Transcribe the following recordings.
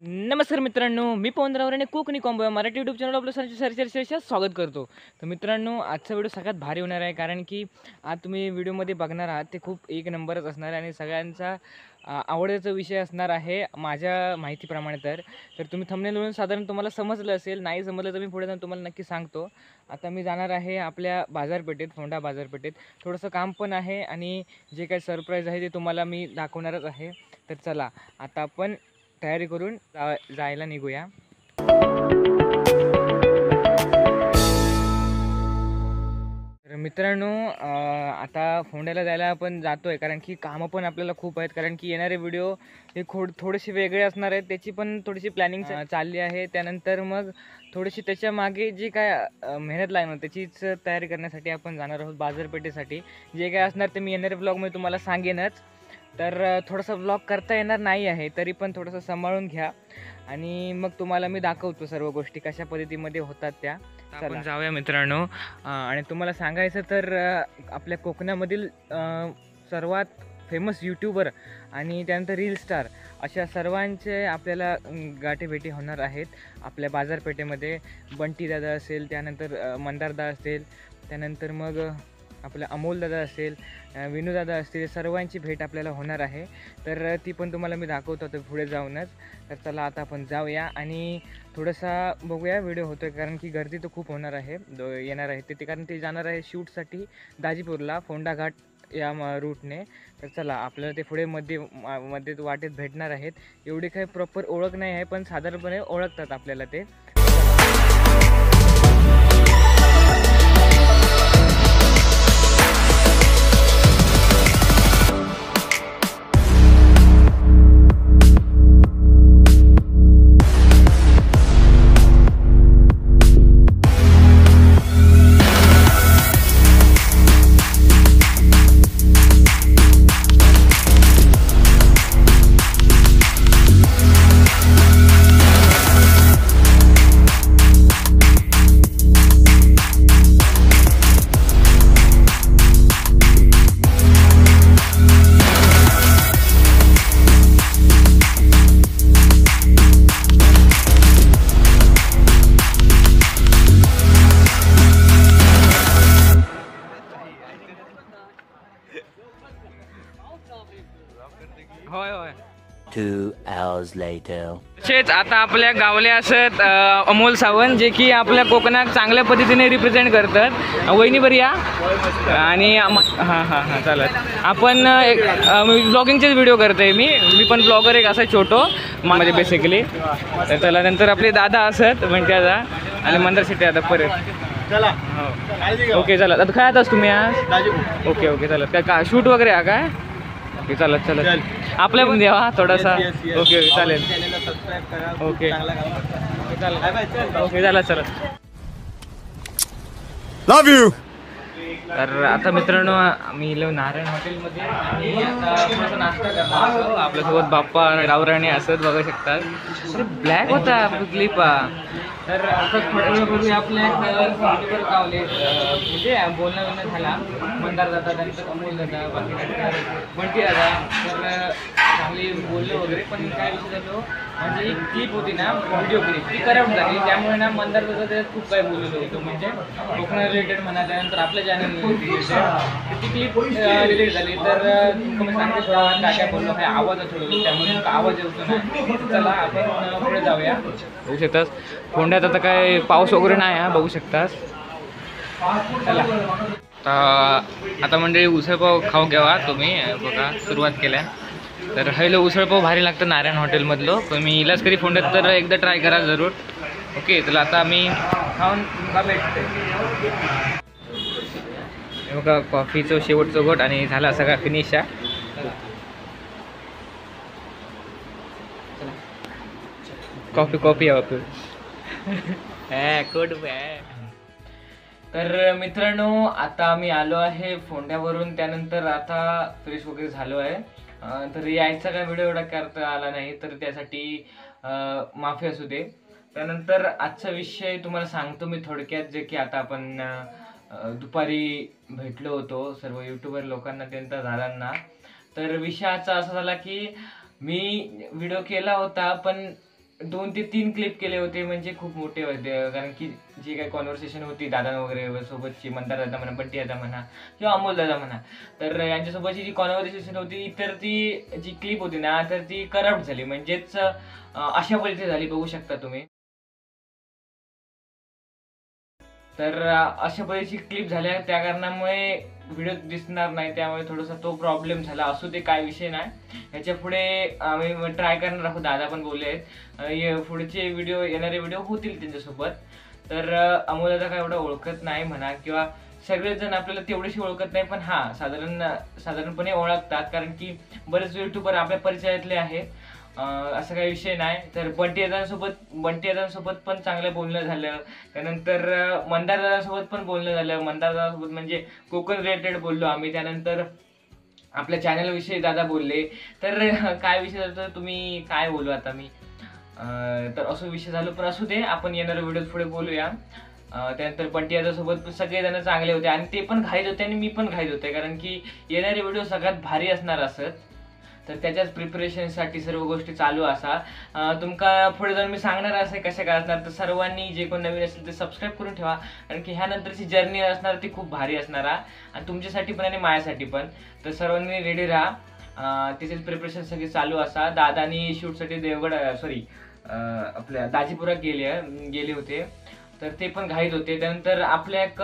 नमस्कार मित्रांनो, मी पवन रावरे आणि Konkani combo Marathi YouTube channel आपलं सरसर स्वागत करतो. तर मित्रांनो, आजचा व्हिडिओ सगळ्यात भारी होणार आहे, कारण की आज तुम्ही व्हिडिओमध्ये बघणार आहात ते खूप एक नंबरच असणार आहे आणि सगळ्यांचा आवडीचा विषय असणार आहे माझ्या माहितीप्रमाणे. तर तुम्ही थंबनेलवरून साधारण तुम्हाला समजलं असेल, नाही समजलं तर मी पुढे जाऊन तुम्हाला नक्की सांगतो. आता मी जाणार आहे आपल्या बाजारपेठेत, फोंडा बाजारपेठेत. थोडंसं काम पण आहे आणि जे काही सरप्राईज आहे ते तुम्हाला मी दाखवणारच आहे. तर चला आता आपण तयारी करून जायला निघूया. तर मित्रांनो, आता फोंड्याला जायला आपण जातोय, कारण की कामं पण आपल्याला खूप आहेत. कारण की येणारे व्हिडिओ हे थोडेसे वेगळे असणार आहेत, त्याची पण थोडीशी प्लॅनिंग चालली आहे. त्यानंतर मग थोडीशी त्याच्या मागे जी काय मेहनत लागणार त्याचीच तयारी करण्यासाठी आपण जाणार आहोत बाजारपेठेसाठी. जे काय असणार ते मी येणाऱ्या ब्लॉगमध्ये तुम्हाला सांगेनच. तर थोडासा व्लॉग करता येणार नाही आहे, तरी पण थोडंसं सांभाळून घ्या आणि मग तुम्हाला मी दाखवतो सर्व गोष्टी कशा पद्धतीमध्ये होतात त्या. आपण जाऊया मित्रांनो. आणि तुम्हाला सांगायचं तर आपल्या कोकणामधील सर्वात फेमस यूट्यूबर आणि त्यानंतर रील स्टार अशा सर्वांचे आपल्याला गाठीभेटी होणार आहेत आपल्या बाजारपेठेमध्ये. बंटी दादा असेल, त्यानंतर मंदारदा असेल, त्यानंतर मग आपलं अमोलदादा असेल, विनूदादा असतील, सर्वांची भेट आपल्याला होणार आहे. तर ती पण तुम्हाला मी दाखवतो तर पुढे जाऊनच. तर चला आता आपण जाऊया आणि थोडासा बघूया व्हिडिओ होतो आहे, कारण की गर्दी तर खूप होणार आहे येणार आहे ते, कारण ते जाणार आहे शूटसाठी दाजीपूरला फोंडा घाट या रूटने. तर चला आपल्याला ते पुढे मध्ये वाटेत भेटणार आहेत. एवढी काही प्रॉपर ओळख नाही आहे, पण साधारणपणे ओळखतात आपल्याला ते. होय होय. 2 hours later. तसेच आता आपल्या गावले असत अमोल सावंत, जे की आपल्या कोकणात चांगल्या पद्धतीने रिप्रेझेंट करतात. वहिनी बरी या आणि हां चालत. आपण ब्लॉगिंगचेच व्हिडिओ करतोय मी पण ब्लॉगर एक असा छोटो म्हणजे बेसिकली. तर त्याला नंतर आपले दादा असत म्हणजे आणि मंदार सिटी आता परत. चला ओके चला. आता काय आताच तुम्ही आज ओके चालत काय शूट वगैरे आहे काय? ओके चालत आपल्या पण द्यावा थोडासा. ओके चालेल. ओके चालत. लव यू. तर आता मित्रांनो, आम्ही इलो नारायण हॉटेलमध्ये आणि आता थोडासा नाश्ता करणार. आपल्यासोबत बाप्पा रावराणे असत, बघू शकतात. अरे ब्लॅक होता क्लिप. तर आता थोड्या वेळापूर्वी आपल्या यूट्यूबर गावले म्हणजे बोलणं झाला. मंदार दादा, त्यानंतर अमोल दादा, बंटी दादा. तर चांगली बोलले वगैरे, पण काय विषय झालो म्हणजे एक क्लिप होती ना, व्हिडिओ क्लिप, ती करप्ट झाली. त्यामुळे ना मंदार दादा त्याच्यात खूप काही बोललेलं होतं, म्हणजे कोकणा रिलेटेड म्हणा, त्यानंतर आपल्या चॅनल ती क्लिप रिलेट झाली. तर तुम्ही सांगते थोडा काय बोललो, काय आवाज थोडं, त्यामुळे आवाज येतो नाही. चला आपण पुढे जाऊया. बघू शकतास फोंड्यात आता काय पाऊस वगैरे नाही आहे, बघू शकतास. चला आता म्हणजे उसळपाव खाऊ घ्यावा तुम्ही. बघा सुरुवात केल्या. तर हैलो उसळपाव भारी लागतं नारायण हॉटेलमधलं, पण मी इलाच कधी फोंड्यात तर एकदा ट्राय करा जरूर. ओके चला आता आम्ही खाऊन भेटते. बघा कॉफीचं शेवटचं घोट आणि झाला सगळा फिनिश. कॉफी आवडतो. तर मित्रांनो, आता आम्ही आलो आहे फोंड्यावरून. त्यानंतर आता फ्रेश वगैरे झालो आहे. तर यायचा काय व्हिडिओ एवढा करता आला नाही, तर त्यासाठी माफी असू दे. त्यानंतर आजचा विषय तुम्हाला सांगतो मी थोडक्यात, जे की आता आपण दुपारी भेटलो होतो सर्व यूट्यूबर लोकांना, त्यांच्या दादांना. तर विषयाचा असा झाला की मी व्हिडिओ केला होता, पण 2 ते 3 क्लिप केले होते, म्हणजे खूप मोठे होते. कारण की जी काही कॉन्व्हर्सेशन होती दादा वगैरे सोबतची, मंदार दादा म्हणा, बंटी दादा म्हणा किंवा अमोल दादा म्हणा, तर यांच्यासोबतची जी कॉन्व्हर्सेशन होती, तर ती जी क्लिप होती ना, तर ती करप्ट झाली. म्हणजेच अशा पद्धतीने झाली, बघू शकता तुम्ही. तर अशा पद्धतीची क्लिप झाल्या, त्या कारणामुळे व्हिडिओ दिसणार नाही, त्यामुळे थोडासा तो प्रॉब्लेम झाला. असू दे, काय विषय नाही. ह्याच्या पुढे आम्ही ट्राय करणार आहोत. दादा पण बोलले आहेत पुढचे व्हिडिओ, येणारे व्हिडिओ होतील त्यांच्यासोबत. तर अमोल दादा काय एवढं ओळखत नाही म्हणा, किंवा सगळेच जण आपल्याला तेवढेशी ओळखत नाही, पण हा साधारणपणे ओळखतात, कारण की बरेच युट्यूबर आपल्या परिचयातले आहेत. असं काही विषय नाही. तर बंटी दादांसोबत पण चांगलं बोलणं झालं. त्यानंतर मंदार दादासोबत पण बोलणं झालं. मंदार दादासोबत म्हणजे कोकण रिलेटेड बोललो आम्ही. त्यानंतर आपल्या चॅनलविषयी दादा बोलले. तर काय विषय झाला, तर तुम्ही काय बोलू आता मी, तर असं विषय झालो. पण असू दे, आपण येणाऱ्या व्हिडिओत पुढे बोलूया. त्यानंतर बंटी दादासोबत सगळेजण चांगले होते, आणि ते पण घाईत होते आणि मी पण घाईत होते, कारण की येणारे व्हिडिओ सगळ्यात भारी असणार असत. तर त्याच्याच प्रिपरेशनसाठी सर्व गोष्टी चालू असा. तुमका पुढे जाऊन मी सांगणार असे कशा काय असणार. तर सर्वांनी जे कोण नवीन असेल ते सबस्क्राईब करून ठेवा, कारण की ह्यानंतरची जर्नी असणार ती खूप भारी असणार आहे, आणि तुमच्यासाठी पण आणि माझ्यासाठी पण. तर सर्वांनी रेडी राहा. त्याचेच प्रिपरेशन सगळे चालू असा. दादानी शूटसाठी देवगड आपल्या दाजीपुरा गेले होते, तर ते पण घाईत होते. त्यानंतर आपल्या एक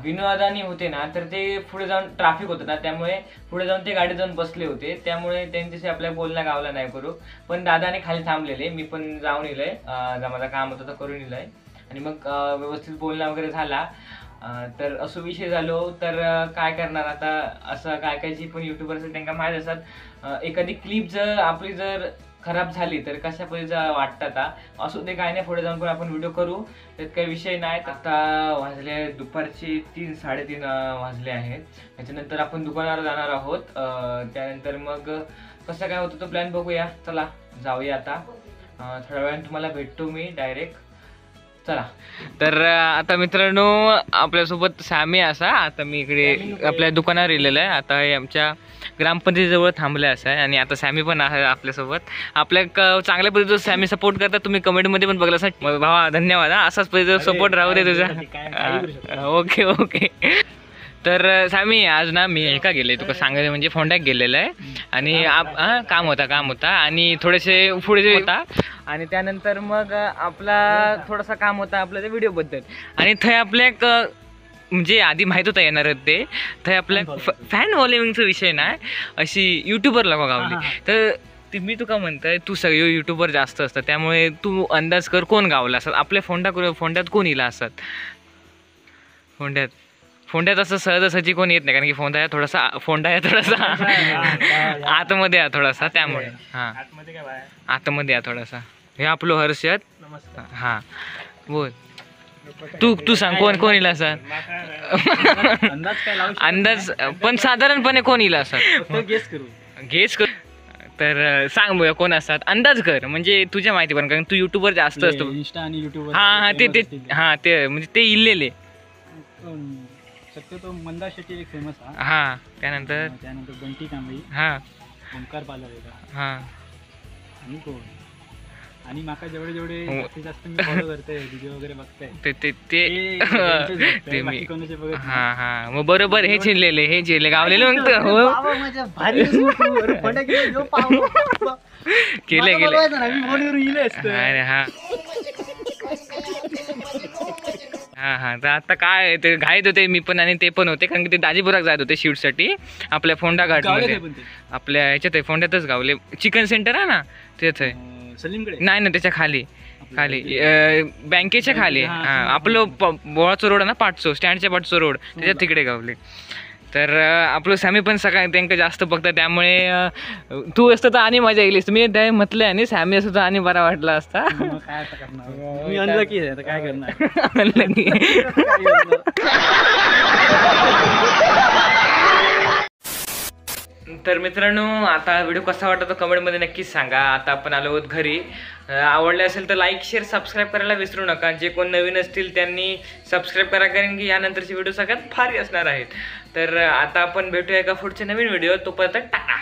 विनोदानी होते ना, तर ते पुढे जाऊन ट्रॅफिक होतं ना, त्यामुळे पुढे जाऊन ते गाडीत जाऊन बसले होते, त्यामुळे त्यांच्याशी आपल्या बोलणं गावला नाही करू. पण दादाने खाली थांबलेले, मी पण जाऊन येलोय, माझं काम होतं तर करून येलोय, आणि मग व्यवस्थित बोलणं वगैरे झाला. तर असं विषय झालो. तर काय करणार आता, असं काय काय जी पण युट्यूबर असेल त्यांना माहीत असतात, एखादी क्लिप जर आपली खराब झाली तर कशा पद्धतीचं वाटतं. असू दे, काय नाही, पुढे जाऊन पण आपण व्हिडिओ करू, त्यात काही विषय नाही. आता वाजले दुपारचे 3-3:30 वाजले आहेत. त्याच्यानंतर आपण दुकानावर जाणार आहोत. त्यानंतर मग कसं काय होतं तो प्लॅन बघूया. चला जाऊया आता. थोड्या वेळाने तुम्हाला भेटतो मी डायरेक्ट. चला. तर आता मित्रांनो, आपल्यासोबत सॅमी असा. आता मी इकडे आपल्या दुकानावर गेलेलं आहे. आता हे आमच्या ग्रामपंचायतीजवळ थांबले असं आहे, आणि आता सॅमी पण आहे आपल्यासोबत. आपल्या चांगल्या पद्धतीचं सॅमी सपोर्ट करतात. तुम्ही कमेंटमध्ये पण बघला असाल. भावा धन्यवाद. असाच पद्धतीचा सपोर्ट राहू दे तुझा. Okay okay. तर सॅमी, आज ना मी एका गेले, तुका सांगायचं म्हणजे फोंड्याक गेलेलं आहे, आणि काम होता आणि थोडेसे पुढे होता, आणि त्यानंतर मग आपला थोडासा काम होता आपल्या त्या व्हिडिओबद्दल. आणि थंय आपल्या एक म्हणजे आधी माहीत होतं येणार ते, थंय आपल्या फॅन फॉलोविंगचा विषय नाही, अशी युट्यूबर लोक गावली. तर मी तुका म्हणतोय, तू सगळे युट्यूबर जास्त असतात, त्यामुळे तू अंदाज कर कोण गावला असतात आपल्या फोंड्यात कोण इला असतात. फोंड्यात असं सहजासहजी कोण येत नाही, कारण की फोंडा आहे थोडासा आतमध्ये आहे थोडासा, त्यामुळे आतमध्ये आहे थोडासा. हे आपलं हर्षद. हा बोल, तू सांग कोण येईल असं अंदाज, पण साधारणपणे कोण येईल असं गेस कर. तर सांग बघा कोण असतात, अंदाज कर, म्हणजे तुझ्या माहिती पण, कारण तू युट्यूबर जास्त असतो. ते म्हणजे ते इल्लेले शक्यतो मंदार शेट्टी एक फेमस त्यानंतर बंटी कांबळी, ओंकार पालवेगा, आणि कोण, आणि माका जेवढे जास्तीत जास्त मी फॉलो करते, व्हिडिओ वगैरे बघते ते मी. मग बरोबर हे चिरले गावलेले म्हणतो केले तर आता काय ते घाईत होते मी पण, आणि ते पण होते, कारण की ते दाजीपुरात जात होते शूटसाठी आपल्या फोंडा घाटमध्ये. आपल्या ह्याच्यात फोंड्यातच गावले, चिकन सेंटर आहे ना तिथे. नाही ना, त्याच्या खाली बँकेच्या खाली. आपलं बोळाचं रोड आहे ना, पाटचो स्टँडच्या पाटचो रोड, त्याच्यात तिकडे गावले. तर आपलं सॅमी पण सकाळी त्यांना जास्त बघतात, त्यामुळे तू असतं तर आणि मजा येईल. मी त्या म्हटलं, आणि सॅमी असतं तर आणि बरा वाटला असता. काय करणार. तर मित्रांनो, आता व्हिडिओ कसा वाटतो तो कमेंटमध्ये नक्कीच सांगा. आता आपण आलो आहोत घरी. आवडले असेल तर लाईक शेअर सबस्क्राईब करायला विसरू नका. जे कोण नवीन असतील त्यांनी सबस्क्राईब करा, कारण की यानंतरचे व्हिडिओ सगळ्यात भारी असणार आहेत. तर आता आपण भेटूया एका पुढच्या नवीन व्हिडिओ. तोपर्यंत टाटा.